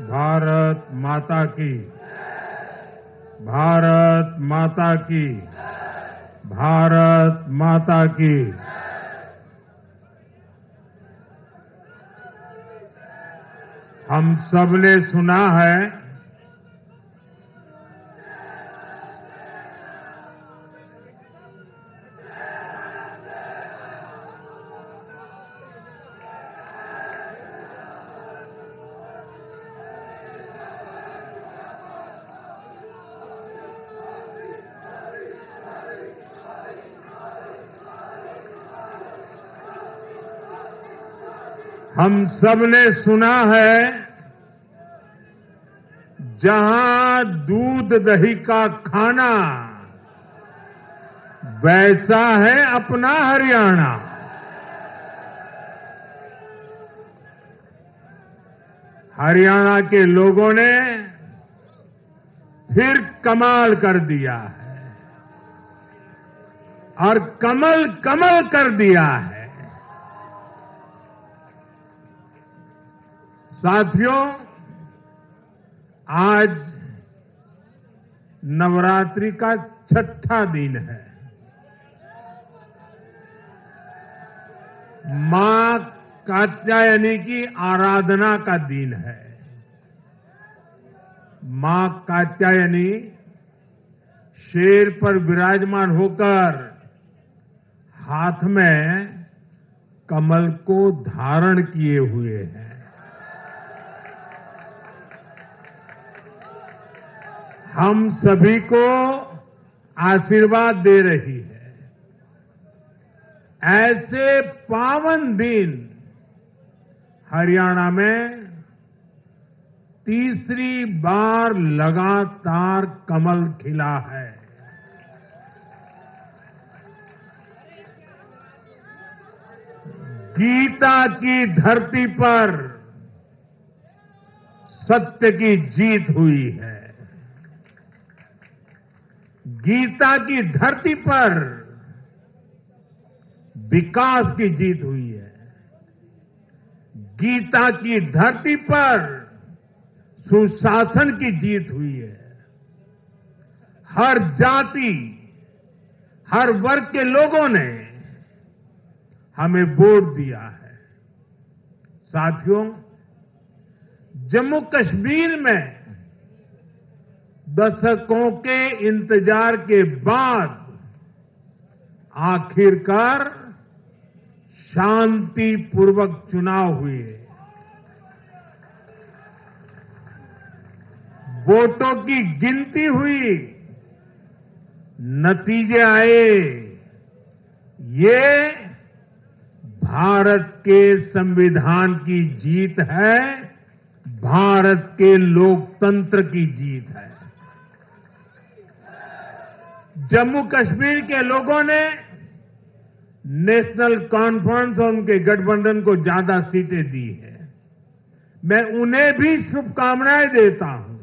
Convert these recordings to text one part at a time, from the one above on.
भारत माता की, भारत माता की, भारत माता की। हम सबने सुना है हम सबने सुना है जहां दूध दही का खाना वैसा है अपना हरियाणा। हरियाणा के लोगों ने फिर कमाल कर दिया है और कमल कमल कर दिया है। साथियों, आज नवरात्रि का छठा दिन है। मां कात्यायनी की आराधना का दिन है। मां कात्यायनी शेर पर विराजमान होकर हाथ में कमल को धारण किए हुए हैं। हम सभी को आशीर्वाद दे रही है। ऐसे पावन दिन हरियाणा में तीसरी बार लगातार कमल खिला है। गीता की धरती पर सत्य की जीत हुई है। गीता की धरती पर विकास की जीत हुई है। गीता की धरती पर सुशासन की जीत हुई है। हर जाति, हर वर्ग के लोगों ने हमें वोट दिया है। साथियों, जम्मू कश्मीर में दशकों के इंतजार के बाद आखिरकार शांतिपूर्वक चुनाव हुए। वोटों की गिनती हुई, नतीजे आए। ये भारत के संविधान की जीत है, भारत के लोकतंत्र की जीत है। जम्मू कश्मीर के लोगों ने नेशनल कॉन्फ्रेंस और उनके गठबंधन को ज्यादा सीटें दी है। मैं उन्हें भी शुभकामनाएं देता हूं।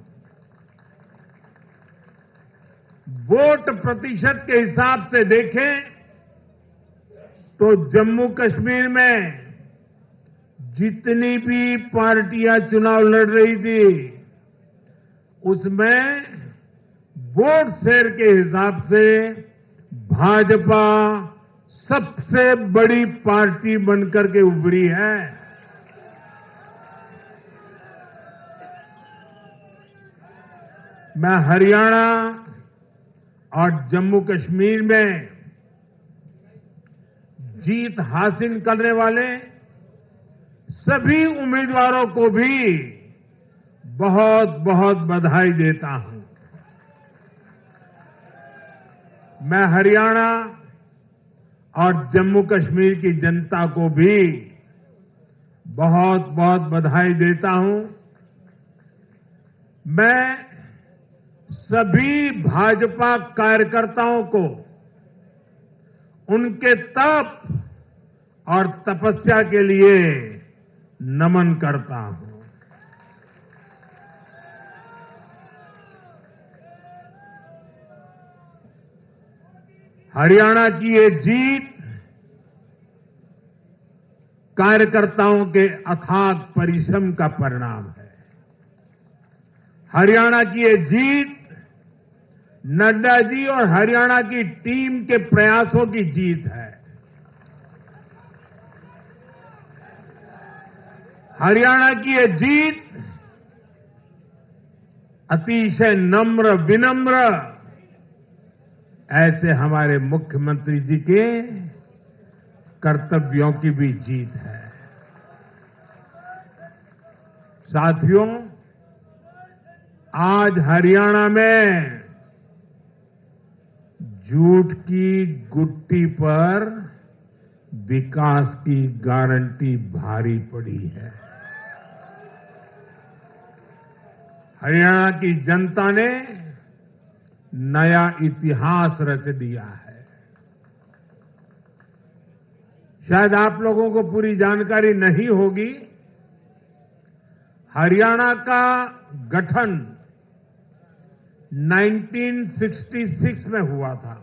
वोट प्रतिशत के हिसाब से देखें तो जम्मू कश्मीर में जितनी भी पार्टियां चुनाव लड़ रही थी उसमें वोट शेयर के हिसाब से भाजपा सबसे बड़ी पार्टी बनकर के उभरी है। मैं हरियाणा और जम्मू कश्मीर में जीत हासिल करने वाले सभी उम्मीदवारों को भी बहुत बहुत बधाई देता हूं। मैं हरियाणा और जम्मू कश्मीर की जनता को भी बहुत बहुत बधाई देता हूं। मैं सभी भाजपा कार्यकर्ताओं को उनके तप और तपस्या के लिए नमन करता हूं। हरियाणा की ये जीत कार्यकर्ताओं के अथाग परिश्रम का परिणाम है। हरियाणा की ये जीत नड्डा जी और हरियाणा की टीम के प्रयासों की जीत है। हरियाणा की ये जीत अतिशय नम्र विनम्र ऐसे हमारे मुख्यमंत्री जी के कर्तव्यों की भी जीत है। साथियों, आज हरियाणा में झूठ की गुट्टी पर विकास की गारंटी भारी पड़ी है। हरियाणा की जनता ने नया इतिहास रच दिया है। शायद आप लोगों को पूरी जानकारी नहीं होगी, हरियाणा का गठन 1966 में हुआ था।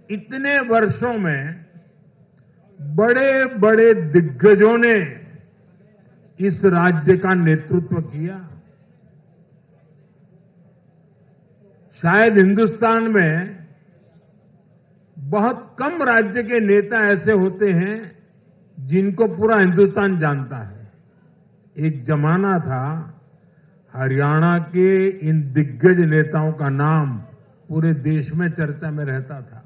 इतने वर्षों में बड़े बड़े दिग्गजों ने इस राज्य का नेतृत्व किया। शायद हिंदुस्तान में बहुत कम राज्य के नेता ऐसे होते हैं जिनको पूरा हिंदुस्तान जानता है। एक जमाना था हरियाणा के इन दिग्गज नेताओं का नाम पूरे देश में चर्चा में रहता था।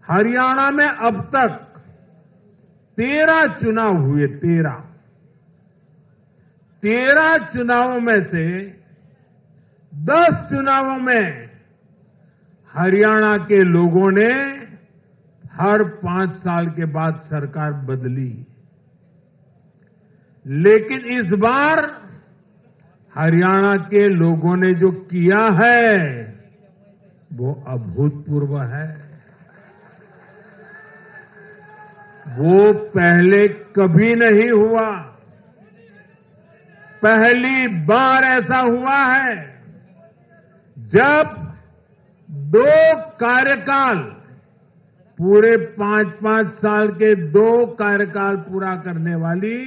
हरियाणा में अब तक 13 चुनाव हुए। 13 चुनावों में से 10 चुनावों में हरियाणा के लोगों ने हर 5 साल के बाद सरकार बदली, लेकिन इस बार हरियाणा के लोगों ने जो किया है वो अभूतपूर्व है। वो पहले कभी नहीं हुआ। पहली बार ऐसा हुआ है जब 2 कार्यकाल, पूरे 5-5 साल के 2 कार्यकाल पूरा करने वाली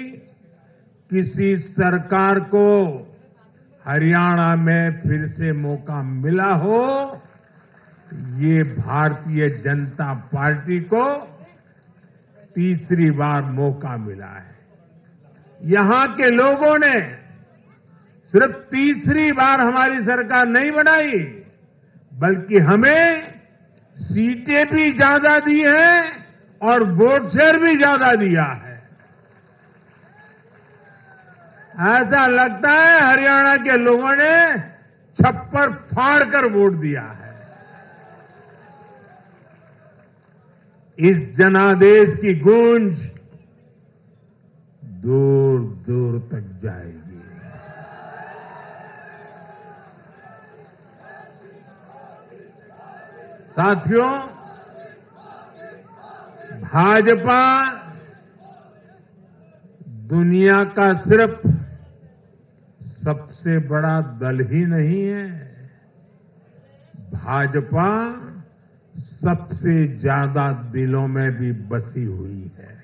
किसी सरकार को हरियाणा में फिर से मौका मिला हो। ये भारतीय जनता पार्टी को तीसरी बार मौका मिला है। यहां के लोगों ने सिर्फ तीसरी बार हमारी सरकार नहीं बनाई, बल्कि हमें सीटें भी ज्यादा दी हैं और वोट शेयर भी ज्यादा दिया है। ऐसा लगता है हरियाणा के लोगों ने छप्पर फाड़ कर वोट दिया है। इस जनादेश की गूंज दूर दूर तक जाएगी। साथियों, भाजपा दुनिया का सिर्फ सबसे बड़ा दल ही नहीं है, भाजपा सबसे ज्यादा दिलों में भी बसी हुई है।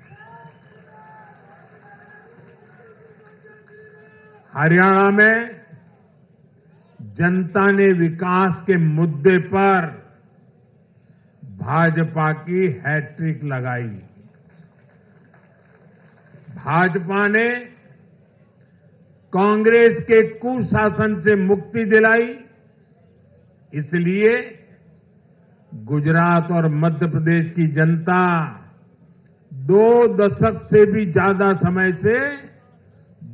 हरियाणा में जनता ने विकास के मुद्दे पर भाजपा की हैट्रिक लगाई। भाजपा ने कांग्रेस के कुशासन से मुक्ति दिलाई, इसलिए गुजरात और मध्य प्रदेश की जनता 2 दशक से भी ज्यादा समय से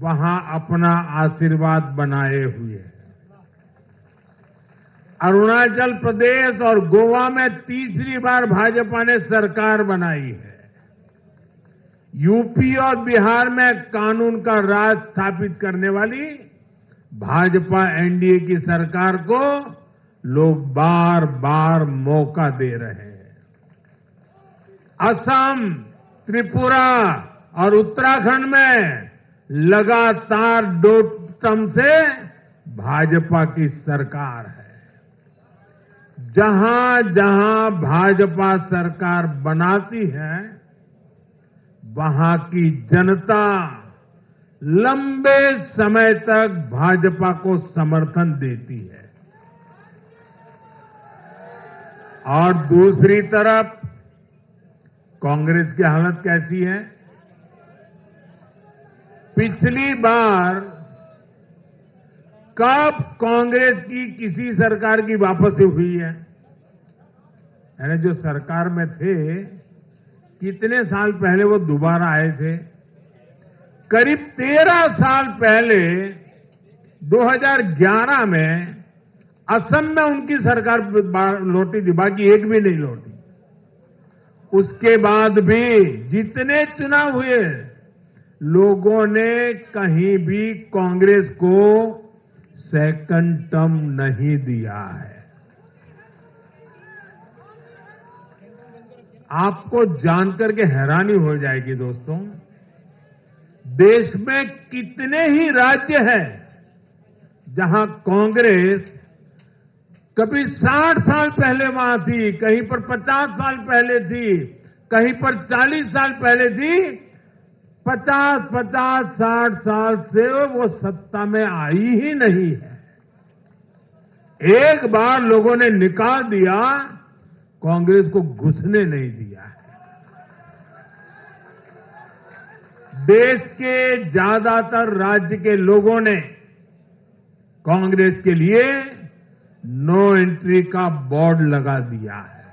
वहां अपना आशीर्वाद बनाए हुए है। अरुणाचल प्रदेश और गोवा में तीसरी बार भाजपा ने सरकार बनाई है। यूपी और बिहार में कानून का राज स्थापित करने वाली भाजपा एनडीए की सरकार को लोग बार बार मौका दे रहे हैं। असम, त्रिपुरा और उत्तराखंड में लगातार 2 टर्म से भाजपा की सरकार है। जहां जहां भाजपा सरकार बनाती है, वहां की जनता लंबे समय तक भाजपा को समर्थन देती है। और दूसरी तरफ कांग्रेस की हालत कैसी है? पिछली बार कब कांग्रेस की किसी सरकार की वापसी हुई है? यानी जो सरकार में थे, कितने साल पहले वो दोबारा आए थे? करीब 13 साल पहले 2011 में असम में उनकी सरकार लौटी थी, बाकी एक भी नहीं लौटी। उसके बाद भी जितने चुनाव हुए, लोगों ने कहीं भी कांग्रेस को सेकंड टर्म नहीं दिया है। आपको जानकर के हैरानी हो जाएगी दोस्तों, देश में कितने ही राज्य हैं जहां कांग्रेस कभी 60 साल पहले वहां थी, कहीं पर 50 साल पहले थी, कहीं पर 40 साल पहले थी। 50-60 साल से वो सत्ता में आई ही नहीं है। एक बार लोगों ने निकाल दिया, कांग्रेस को घुसने नहीं दिया है। देश के ज्यादातर राज्य के लोगों ने कांग्रेस के लिए नो एंट्री का बोर्ड लगा दिया है।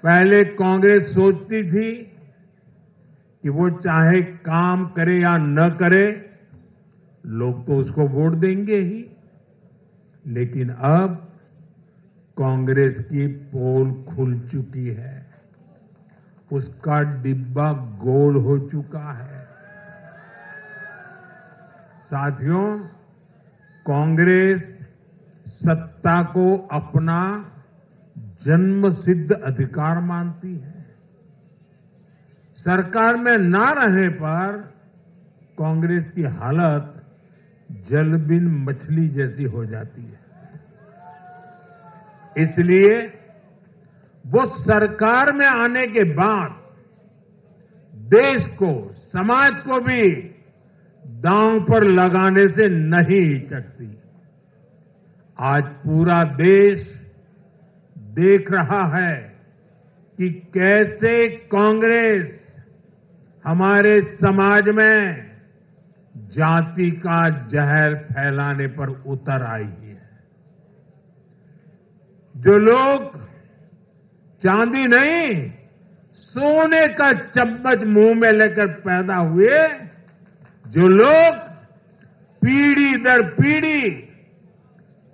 पहले कांग्रेस सोचती थी कि वो चाहे काम करे या न करे, लोग तो उसको वोट देंगे ही। लेकिन अब कांग्रेस की पोल खुल चुकी है, उसका डिब्बा गोल हो चुका है। साथियों, कांग्रेस सत्ता को अपना जन्मसिद्ध अधिकार मानती है। सरकार में ना रहने पर कांग्रेस की हालत जलबिन मछली जैसी हो जाती है। इसलिए वो सरकार में आने के बाद देश को, समाज को भी दांव पर लगाने से नहीं हिचकती। आज पूरा देश देख रहा है कि कैसे कांग्रेस हमारे समाज में जाति का जहर फैलाने पर उतर आई है। जो लोग चांदी नहीं, सोने का चम्मच मुंह में लेकर पैदा हुए, जो लोग पीढ़ी दर पीढ़ी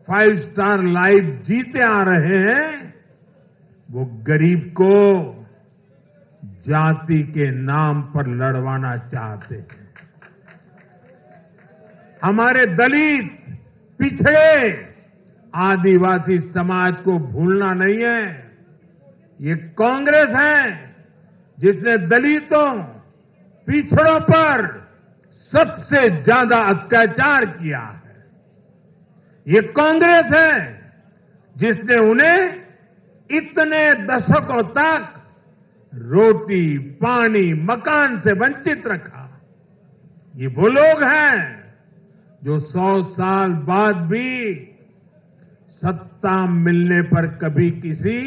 5 स्टार लाइफ जीते आ रहे हैं, वो गरीब को जाति के नाम पर लड़वाना चाहते हैं। हमारे दलित, पिछड़े, आदिवासी समाज को भूलना नहीं है। ये कांग्रेस है जिसने दलितों, पिछड़ों पर सबसे ज्यादा अत्याचार किया है। ये कांग्रेस है जिसने उन्हें इतने दशकों तक रोटी, पानी, मकान से वंचित रखा। ये वो लोग हैं जो 100 साल बाद भी सत्ता मिलने पर कभी किसी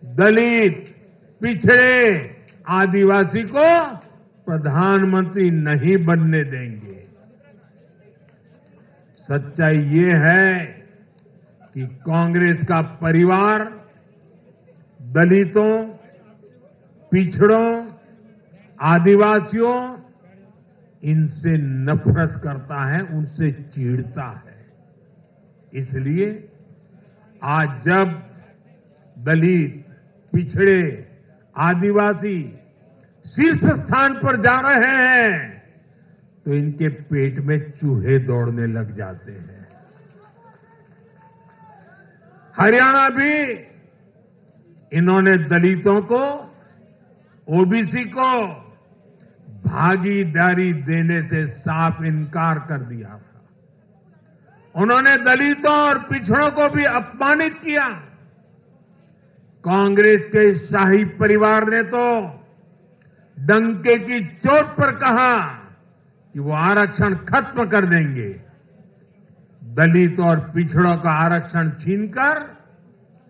दलित, पिछड़े, आदिवासी को प्रधानमंत्री नहीं बनने देंगे। सच्चाई ये है कि कांग्रेस का परिवार दलितों, पिछड़ों, आदिवासियों, इनसे नफरत करता है, उनसे चिढ़ता है। इसलिए आज जब दलित, पिछड़े, आदिवासी शीर्ष स्थान पर जा रहे हैं, तो इनके पेट में चूहे दौड़ने लग जाते हैं। हरियाणा भी इन्होंने दलितों को, ओबीसी को भागीदारी देने से साफ इनकार कर दिया था। उन्होंने दलितों और पिछड़ों को भी अपमानित किया। कांग्रेस के शाही परिवार ने तो डंके की चोट पर कहा कि वो आरक्षण खत्म कर देंगे। दलित और पिछड़ों का आरक्षण छीनकर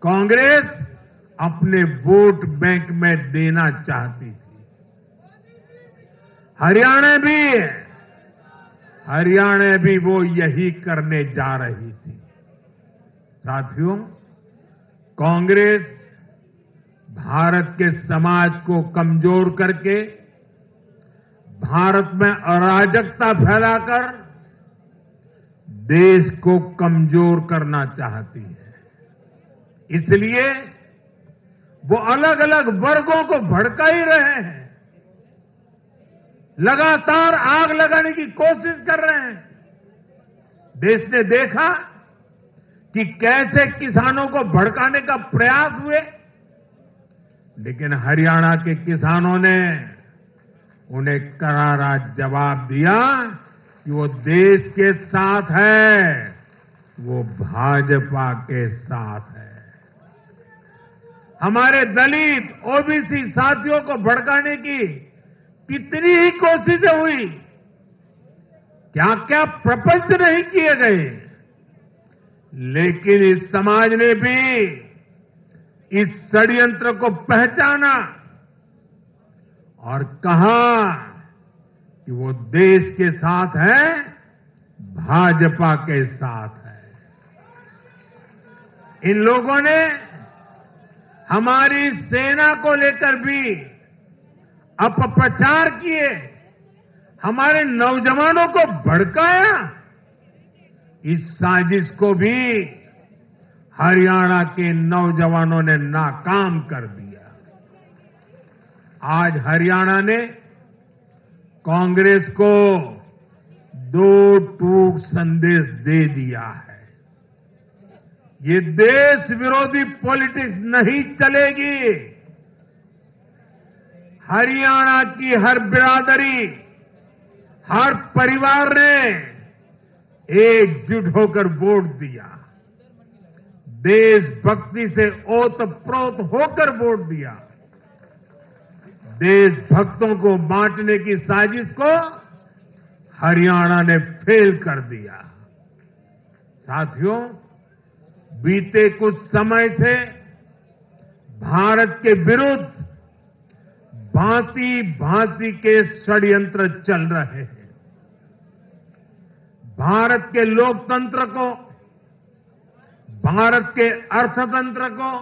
कांग्रेस अपने वोट बैंक में देना चाहती थी। हरियाणा भी वो यही करने जा रही थी। साथियों, कांग्रेस भारत के समाज को कमजोर करके, भारत में अराजकता फैलाकर देश को कमजोर करना चाहती है। इसलिए वो अलग अलग वर्गों को भड़का ही रहे हैं, लगातार आग लगाने की कोशिश कर रहे हैं। देश ने देखा कि कैसे किसानों को भड़काने का प्रयास हुए, लेकिन हरियाणा के किसानों ने उन्हें करारा जवाब दिया कि वो देश के साथ है, वो भाजपा के साथ है। हमारे दलित ओबीसी साथियों को भड़काने की कितनी ही कोशिशें हुई, क्या क्या प्रपंच नहीं किए गए, लेकिन इस समाज ने भी इस षड्यंत्र को पहचाना और कहा कि वो देश के साथ है, भाजपा के साथ है। इन लोगों ने हमारी सेना को लेकर भी अपप्रचार किए, हमारे नौजवानों को भड़काया। इस साजिश को भी हरियाणा के नौजवानों ने नाकाम कर दिया। आज हरियाणा ने कांग्रेस को दो टूक संदेश दे दिया है। ये देश विरोधी पॉलिटिक्स नहीं चलेगी। हरियाणा की हर बिरादरी, हर परिवार ने एकजुट होकर वोट दिया, देशभक्ति से ओतप्रोत होकर वोट दिया। देशभक्तों को बांटने की साजिश को हरियाणा ने फेल कर दिया। साथियों, बीते कुछ समय से भारत के विरुद्ध भांति भांति के षड्यंत्र चल रहे हैं। भारत के लोकतंत्र को, भारत के अर्थतंत्र को,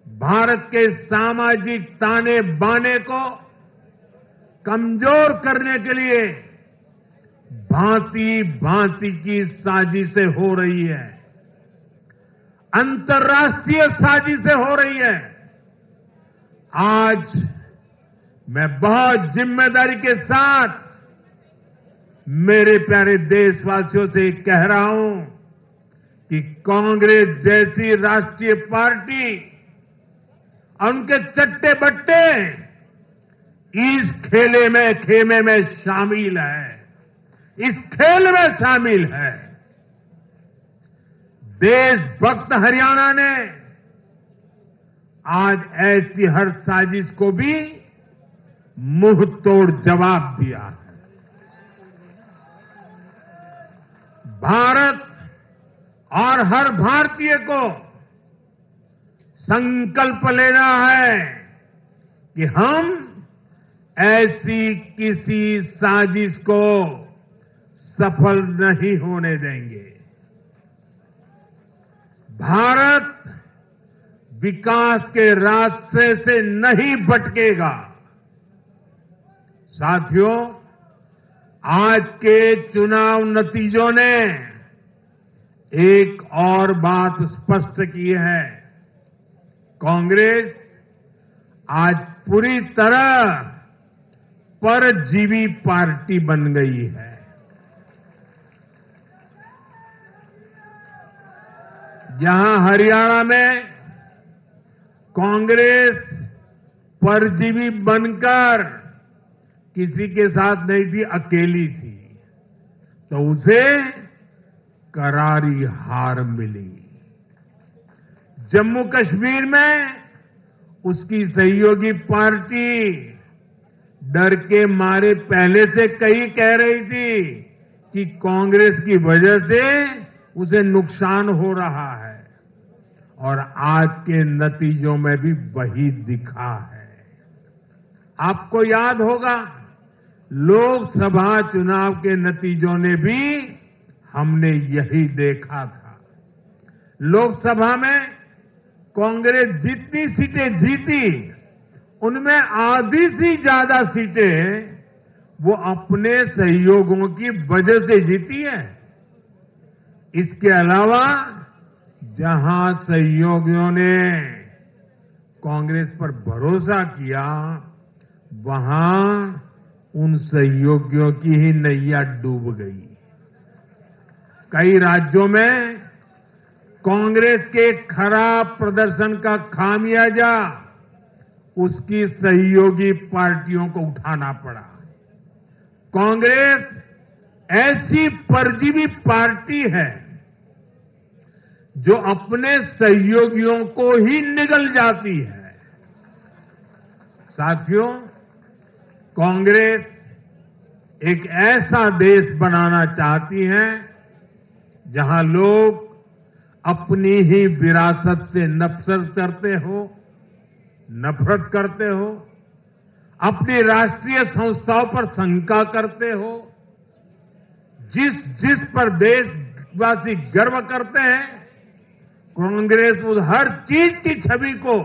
भारत के सामाजिक ताने बाने को कमजोर करने के लिए भांति भांति की साजिशें हो रही है, अंतर्राष्ट्रीय साजिशें हो रही है। आज मैं बहुत जिम्मेदारी के साथ मेरे प्यारे देशवासियों से कह रहा हूं कि कांग्रेस जैसी राष्ट्रीय पार्टी और उनके चट्टे बट्टे इस खेमे में शामिल है, इस खेल में शामिल है। देशभक्त हरियाणा ने आज ऐसी हर साजिश को भी मुंह तोड़ जवाब दिया है। भारत और हर भारतीय को संकल्प लेना है कि हम ऐसी किसी साजिश को सफल नहीं होने देंगे। भारत विकास के रास्ते से नहीं भटकेगा। साथियों, आज के चुनाव नतीजों ने एक और बात स्पष्ट की है। कांग्रेस आज पूरी तरह परजीवी पार्टी बन गई है। जहां हरियाणा में कांग्रेस परजीवी बनकर किसी के साथ नहीं थी, अकेली थी, तो उसे करारी हार मिली। जम्मू कश्मीर में उसकी सहयोगी पार्टी डर के मारे पहले से कई कह रही थी कि कांग्रेस की वजह से उसे नुकसान हो रहा है और आज के नतीजों में भी वही दिखा है। आपको याद होगा लोकसभा चुनाव के नतीजों ने भी हमने यही देखा था। लोकसभा में कांग्रेस जितनी सीटें जीती उनमें आधी से ज्यादा सीटें वो अपने सहयोगियों की वजह से जीती है। इसके अलावा जहां सहयोगियों ने कांग्रेस पर भरोसा किया वहां उन सहयोगियों की ही नैया डूब गई। कई राज्यों में कांग्रेस के खराब प्रदर्शन का खामियाजा उसकी सहयोगी पार्टियों को उठाना पड़ा। कांग्रेस ऐसी परजीवी पार्टी है जो अपने सहयोगियों को ही निगल जाती है। साथियों, कांग्रेस एक ऐसा देश बनाना चाहती है जहां लोग अपनी ही विरासत से नफरत करते हो, अपनी राष्ट्रीय संस्थाओं पर शंका करते हो, जिस पर देशवासी गर्व करते हैं, कांग्रेस उस हर चीज की छवि को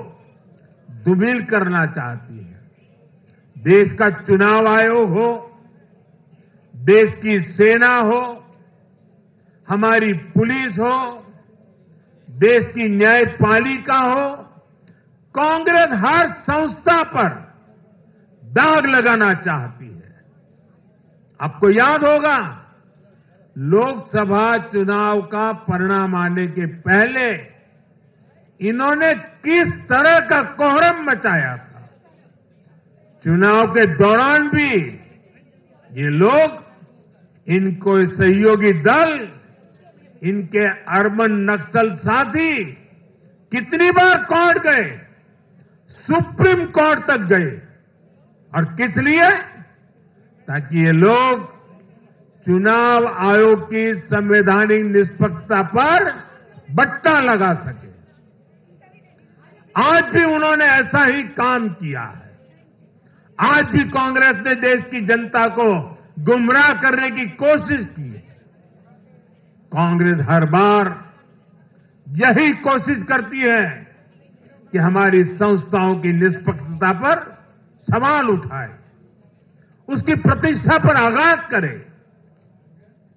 धूमिल करना चाहती है। देश का चुनाव आयोग हो, देश की सेना हो, हमारी पुलिस हो, देश की न्यायपालिका हो, कांग्रेस हर संस्था पर दाग लगाना चाहती है। आपको याद होगा लोकसभा चुनाव का परिणाम आने के पहले इन्होंने किस तरह का कोहराम मचाया था। चुनाव के दौरान भी ये लोग, इनको सहयोगी दल, इनके अर्बन नक्सल साथी कितनी बार कोर्ट गए, सुप्रीम कोर्ट तक गए। और किस लिए? ताकि ये लोग चुनाव आयोग की संवैधानिक निष्पक्षता पर बट्टा लगा सके। आज भी उन्होंने ऐसा ही काम किया है। आज भी कांग्रेस ने देश की जनता को गुमराह करने की कोशिश की है। कांग्रेस हर बार यही कोशिश करती है कि हमारी संस्थाओं की निष्पक्षता पर सवाल उठाए, उसकी प्रतिष्ठा पर आघात करे।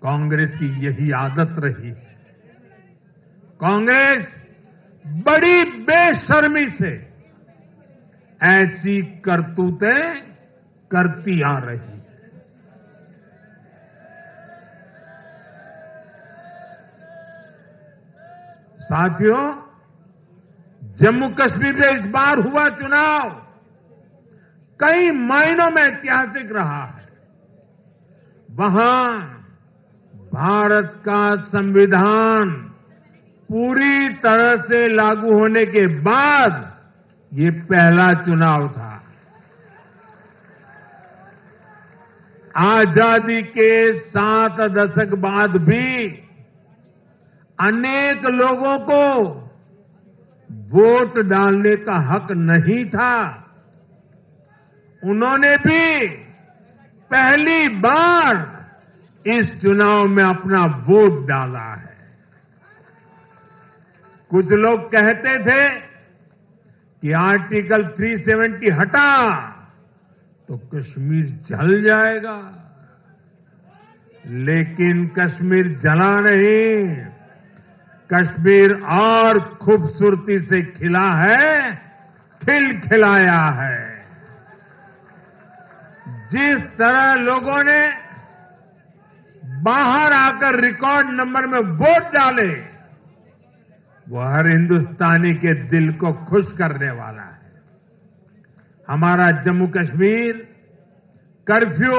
कांग्रेस की यही आदत रही है। कांग्रेस बड़ी बेशर्मी से ऐसी करतूतें करती आ रही है। साथियों, जम्मू कश्मीर में इस बार हुआ चुनाव कई मायनों में ऐतिहासिक रहा है। वहां भारत का संविधान पूरी तरह से लागू होने के बाद ये पहला चुनाव था। आजादी के 7 दशक बाद भी अनेक लोगों को वोट डालने का हक नहीं था। उन्होंने भी पहली बार इस चुनाव में अपना वोट डाला है। कुछ लोग कहते थे कि आर्टिकल 370 हटा तो कश्मीर जल जाएगा, लेकिन कश्मीर जला नहीं, कश्मीर और खूबसूरती से खिला है, खिलाया है। जिस तरह लोगों ने बाहर आकर रिकॉर्ड नंबर में वोट डाले, वो हर हिंदुस्तानी के दिल को खुश करने वाला है। हमारा जम्मू कश्मीर कर्फ्यू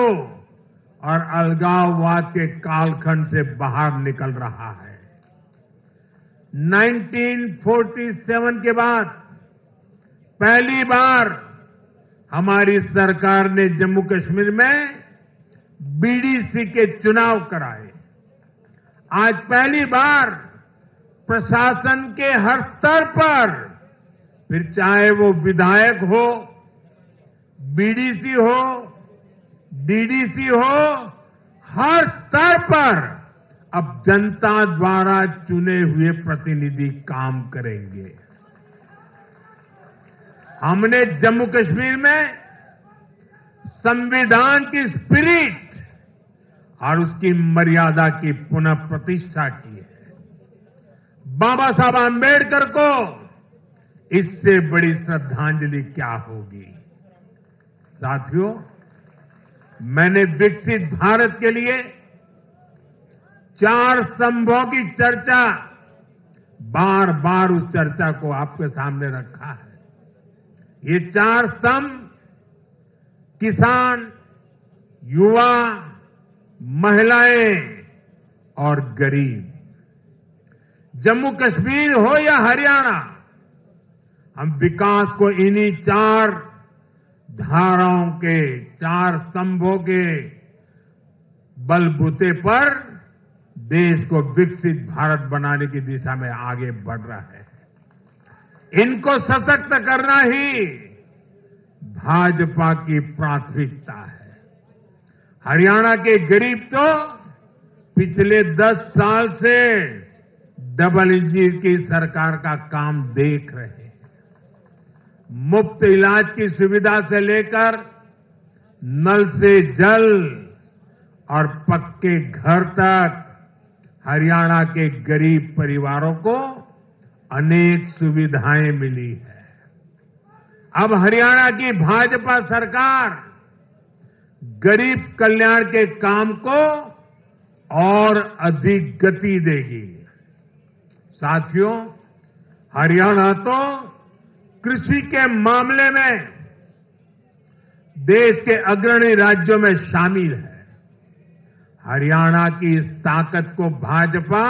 और अलगाववाद के कालखंड से बाहर निकल रहा है। 1947 के बाद पहली बार हमारी सरकार ने जम्मू कश्मीर में बीडीसी के चुनाव कराए। आज पहली बार प्रशासन के हर स्तर पर, फिर चाहे वो विधायक हो, बीडीसी हो, डीडीसी हो, हर स्तर पर अब जनता द्वारा चुने हुए प्रतिनिधि काम करेंगे। हमने जम्मू कश्मीर में संविधान की स्पिरिट और उसकी मर्यादा की पुनः प्रतिष्ठा की है। बाबा साहब आंबेडकर को इससे बड़ी श्रद्धांजलि क्या होगी। साथियों, मैंने विकसित भारत के लिए 4 स्तंभों की चर्चा, बार बार उस चर्चा को आपके सामने रखा है। ये 4 स्तंभ किसान, युवा, महिलाएं और गरीब। जम्मू कश्मीर हो या हरियाणा, हम विकास को इन्हीं 4 धाराओं के, 4 स्तंभों के बलबूते पर देश को विकसित भारत बनाने की दिशा में आगे बढ़ रहा है। इनको सशक्त करना ही भाजपा की प्राथमिकता है। हरियाणा के गरीब तो पिछले 10 साल से डबल इंजन की सरकार का काम देख रहे हैं। मुफ्त इलाज की सुविधा से लेकर नल से जल और पक्के घर तक हरियाणा के गरीब परिवारों को अनेक सुविधाएं मिली है। अब हरियाणा की भाजपा सरकार गरीब कल्याण के काम को और अधिक गति देगी। साथियों, हरियाणा तो कृषि के मामले में देश के अग्रणी राज्यों में शामिल है। हरियाणा की इस ताकत को भाजपा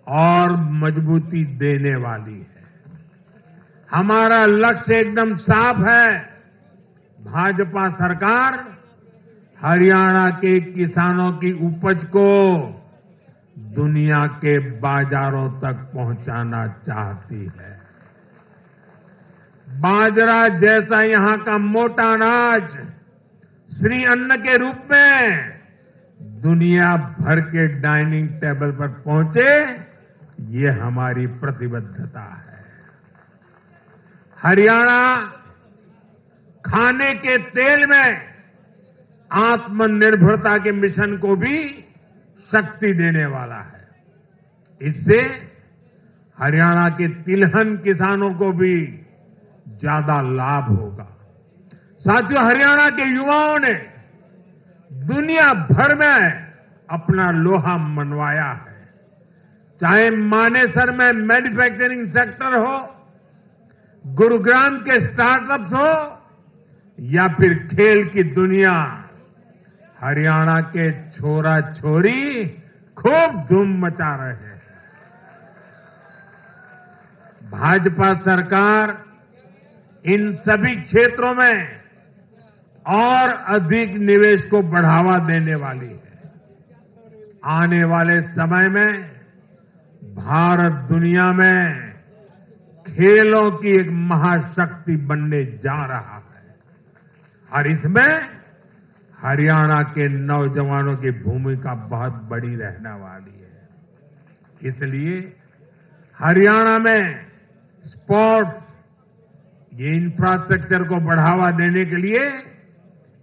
और मजबूती देने वाली है। हमारा लक्ष्य एकदम साफ है। भाजपा सरकार हरियाणा के किसानों की उपज को दुनिया के बाजारों तक पहुंचाना चाहती है। बाजरा जैसा यहां का मोटा अनाज श्री अन्न के रूप में दुनिया भर के डाइनिंग टेबल पर पहुंचे, ये हमारी प्रतिबद्धता है। हरियाणा खाने के तेल में आत्मनिर्भरता के मिशन को भी शक्ति देने वाला है। इससे हरियाणा के तिलहन किसानों को भी ज्यादा लाभ होगा। साथियों, हरियाणा के युवाओं ने दुनिया भर में अपना लोहा मनवाया है। चाहे मानेसर में मैन्युफैक्चरिंग सेक्टर हो, गुरुग्राम के स्टार्टअप्स हो या फिर खेल की दुनिया, हरियाणा के छोरा छोरी खूब धूम मचा रहे हैं। भाजपा सरकार इन सभी क्षेत्रों में और अधिक निवेश को बढ़ावा देने वाली है। आने वाले समय में भारत दुनिया में खेलों की एक महाशक्ति बनने जा रहा है और इसमें हरियाणा के नौजवानों की भूमिका बहुत बड़ी रहने वाली है। इसलिए हरियाणा में स्पोर्ट्स, ये इंफ्रास्ट्रक्चर को बढ़ावा देने के लिए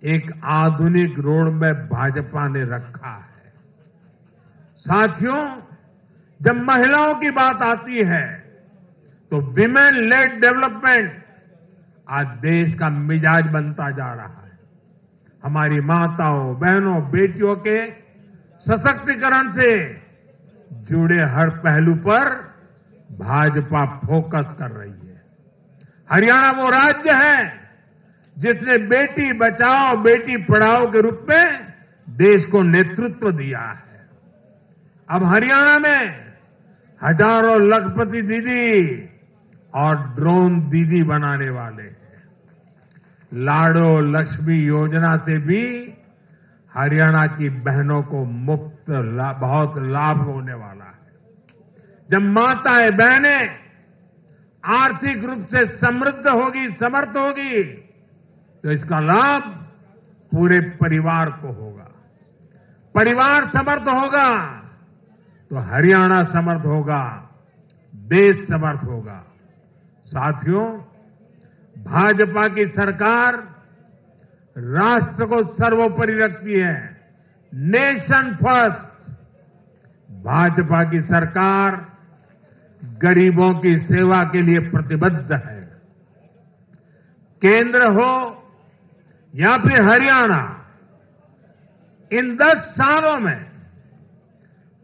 एक आधुनिक रोड मैप भाजपा ने रखा है। साथियों, जब महिलाओं की बात आती है तो विमेन लेड डेवलपमेंट आज देश का मिजाज बनता जा रहा है। हमारी माताओं, बहनों, बेटियों के सशक्तिकरण से जुड़े हर पहलू पर भाजपा फोकस कर रही है। हरियाणा वो राज्य है जिसने बेटी बचाओ बेटी पढ़ाओ के रूप में देश को नेतृत्व दिया है। अब हरियाणा में हजारों लखपति दीदी और ड्रोन दीदी बनाने वाले हैं। लाडो लक्ष्मी योजना से भी हरियाणा की बहनों को बहुत लाभ होने वाला है। जब माताएं बहनें आर्थिक रूप से समृद्ध होगी, समर्थ होगी, तो इसका लाभ पूरे परिवार को होगा। परिवार समर्थ होगा तो हरियाणा समर्थ होगा, देश समर्थ होगा। साथियों, भाजपा की सरकार राष्ट्र को सर्वोपरि रखती है। Nation first. भाजपा की सरकार गरीबों की सेवा के लिए प्रतिबद्ध है। केंद्र हो या फिर हरियाणा, इन 10 सालों में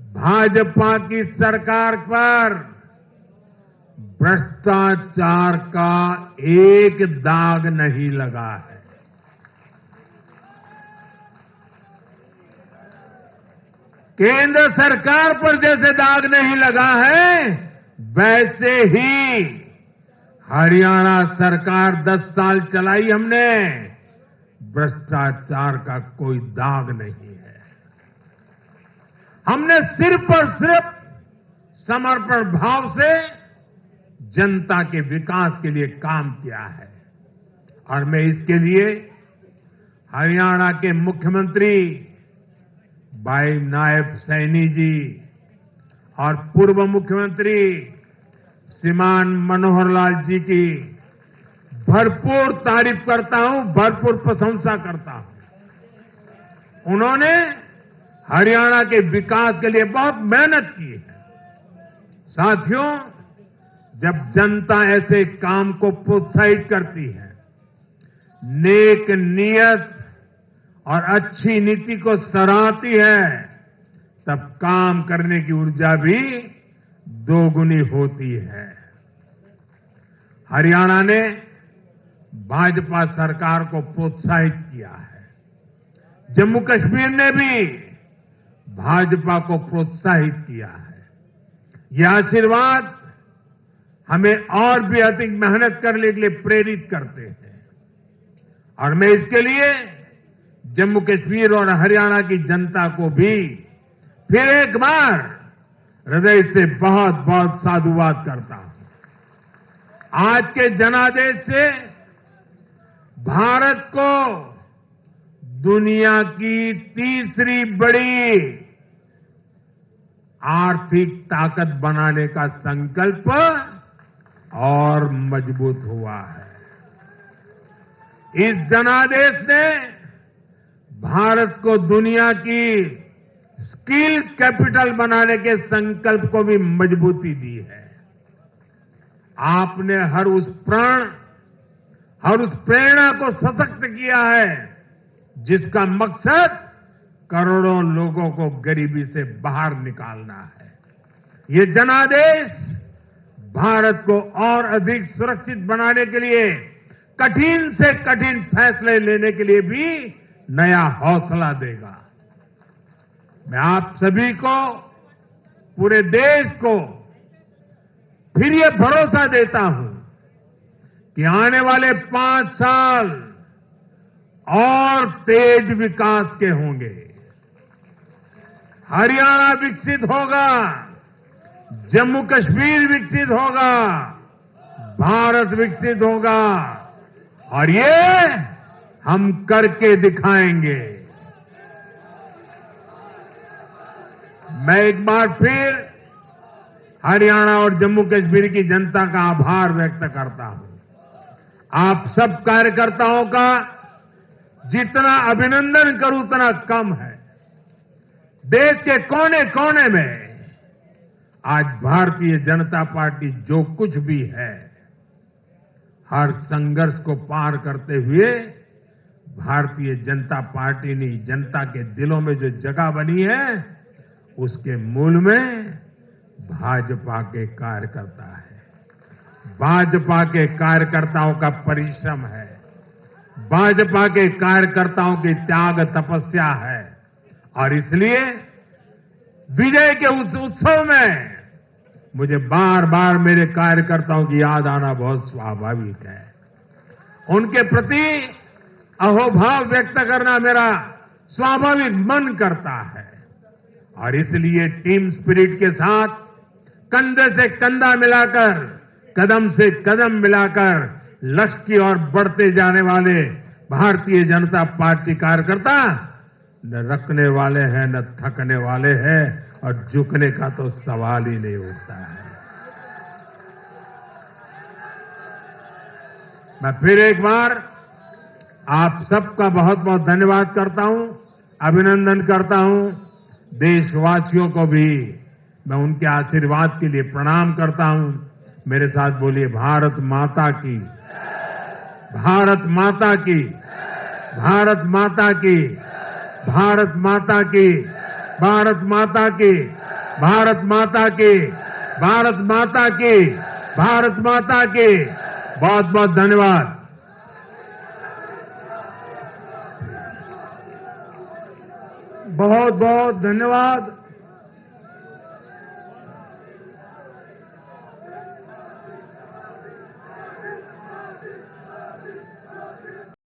भाजपा की सरकार पर भ्रष्टाचार का एक दाग नहीं लगा है। केंद्र सरकार पर जैसे दाग नहीं लगा है, वैसे ही हरियाणा सरकार 10 साल चलाई हमने, भ्रष्टाचार का कोई दाग नहीं है। हमने सिर्फ और सिर्फ समर्पण भाव से जनता के विकास के लिए काम किया है। और मैं इसके लिए हरियाणा के मुख्यमंत्री भाई नायब सैनी जी और पूर्व मुख्यमंत्री श्रीमान मनोहर लाल जी की भरपूर तारीफ करता हूं, भरपूर प्रशंसा करता हूं। उन्होंने हरियाणा के विकास के लिए बहुत मेहनत की है। साथियों, जब जनता ऐसे काम को प्रोत्साहित करती है, नेक नियत और अच्छी नीति को सराहती है, तब काम करने की ऊर्जा भी दोगुनी होती है। हरियाणा ने भाजपा सरकार को प्रोत्साहित किया है। जम्मू कश्मीर ने भी भाजपा को प्रोत्साहित किया है। यह आशीर्वाद हमें और भी अधिक मेहनत करने के लिए प्रेरित करते हैं। और मैं इसके लिए जम्मू कश्मीर और हरियाणा की जनता को भी फिर एक बार हृदय से बहुत बहुत साधुवाद करता हूं। आज के जनादेश से भारत को दुनिया की तीसरी बड़ी आर्थिक ताकत बनाने का संकल्प और मजबूत हुआ है। इस जनादेश ने भारत को दुनिया की स्किल कैपिटल बनाने के संकल्प को भी मजबूती दी है। आपने हर उस प्रेरणा को सशक्त किया है जिसका मकसद करोड़ों लोगों को गरीबी से बाहर निकालना है। ये जनादेश भारत को और अधिक सुरक्षित बनाने के लिए कठिन से कठिन फैसले लेने के लिए भी नया हौसला देगा। मैं आप सभी को, पूरे देश को फिर ये भरोसा देता हूं कि आने वाले 5 साल और तेज विकास के होंगे। हरियाणा विकसित होगा, जम्मू कश्मीर विकसित होगा, भारत विकसित होगा और ये हम करके दिखाएंगे। मैं एक बार फिर हरियाणा और जम्मू कश्मीर की जनता का आभार व्यक्त करता हूं। आप सब कार्यकर्ताओं का जितना अभिनंदन करूं उतना कम है। देश के कोने कोने में आज भारतीय जनता पार्टी जो कुछ भी है, हर संघर्ष को पार करते हुए भारतीय जनता पार्टी ने जनता के दिलों में जो जगह बनी है, उसके मूल में भाजपा के कार्यकर्ता है। भाजपा के कार्यकर्ताओं का परिश्रम है, भाजपा के कार्यकर्ताओं की त्याग तपस्या है। और इसलिए विजय के उस उत्सव में मुझे बार बार मेरे कार्यकर्ताओं की याद आना बहुत स्वाभाविक है। उनके प्रति अहोभाव व्यक्त करना मेरा स्वाभाविक मन करता है और इसलिए टीम स्पिरिट के साथ कंधे से कंधा मिलाकर, कदम से कदम मिलाकर लक्ष्य की ओर बढ़ते जाने वाले भारतीय जनता पार्टी कार्यकर्ता न रखने वाले हैं न थकने वाले हैं और झुकने का तो सवाल ही नहीं उठता है। मैं फिर एक बार आप सबका बहुत बहुत धन्यवाद करता हूं, अभिनंदन करता हूं। देशवासियों को भी मैं उनके आशीर्वाद के लिए प्रणाम करता हूं। मेरे साथ बोलिए, भारत माता की, भारत माता की, भारत माता की, भारत माता की, भारत माता की, भारत माता की, भारत माता की, भारत माता की। बहुत बहुत धन्यवाद। बहुत बहुत धन्यवाद।